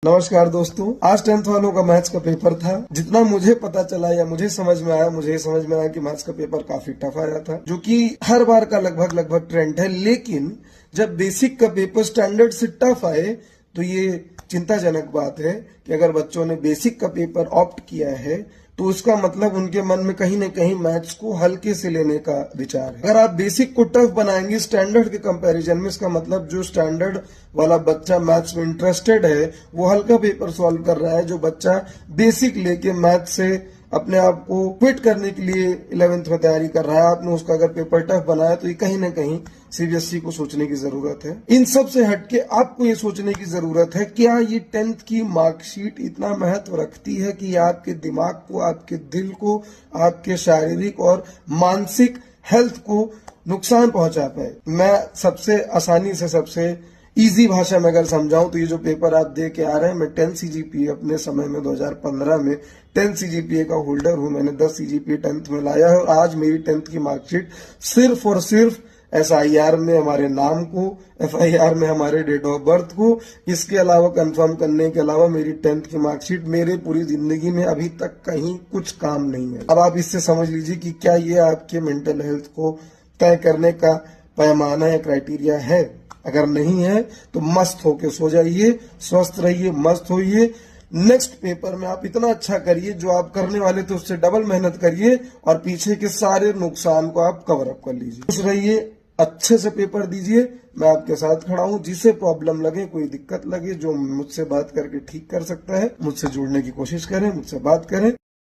नमस्कार दोस्तों, आज 10th वालों का मैथ्स का पेपर था। जितना मुझे पता चला या मुझे समझ में आया कि मैथ्स का पेपर काफी टफ आया था, जो कि हर बार का लगभग ट्रेंड है। लेकिन जब बेसिक का पेपर स्टैंडर्ड से टफ आए तो ये चिंताजनक बात है कि अगर बच्चों ने बेसिक का पेपर ऑप्ट किया है तो उसका मतलब उनके मन में कहीं न कहीं मैथ्स को हल्के से लेने का विचार है। अगर आप बेसिक को टफ बनाएंगे स्टैंडर्ड के कंपैरिजन में, इसका मतलब जो स्टैंडर्ड वाला बच्चा मैथ्स में इंटरेस्टेड है वो हल्का पेपर सॉल्व कर रहा है। जो बच्चा बेसिक लेके मैथ्स से अपने आप को क्विट करने के लिए 11th में तैयारी कर रहा है, आपने उसका अगर पेपर टफ बनाया तो ये कहीं ना कहीं सीबीएसई को सोचने की जरूरत है। इन सब से हटके आपको ये सोचने की जरूरत है, क्या ये 10th की मार्कशीट इतना महत्व रखती है कि आपके दिमाग को, आपके दिल को, आपके शारीरिक और मानसिक हेल्थ को नुकसान पहुंचा पाए। मैं सबसे आसानी से सबसे इजी भाषा में अगर समझाऊं तो ये जो पेपर आप दे के आ रहे हैं, मैं 10 सीजीपीए अपने समय में 2015 में 10 सीजीपीए का होल्डर हूं। मैंने 10 सीजीपीए 10th में लाया है और आज मेरी 10th की मार्कशीट सिर्फ और सिर्फ एसआईआर में हमारे नाम को, एफआईआर में हमारे डेट ऑफ बर्थ को, इसके अलावा कंफर्म करने के अलावा मेरी 10th की मार्कशीट मेरे पूरी जिंदगी में अभी तक कहीं कुछ काम नहीं है। अब आप इससे समझ लीजिए कि क्या ये आपके मेंटल हेल्थ को तय करने का पैमाना या क्राइटेरिया है। अगर नहीं है तो मस्त होके सो जाइए, स्वस्थ रहिए, मस्त होइए। नेक्स्ट पेपर में आप इतना अच्छा करिए, जो आप करने वाले थे उससे डबल मेहनत करिए और पीछे के सारे नुकसान को आप कवर अप कर लीजिए। खुश रहिए, अच्छे से पेपर दीजिए। मैं आपके साथ खड़ा हूं। जिसे प्रॉब्लम लगे, कोई दिक्कत लगे, जो मुझसे बात करके ठीक कर सकता है, मुझसे जुड़ने की कोशिश करें, मुझसे बात करें।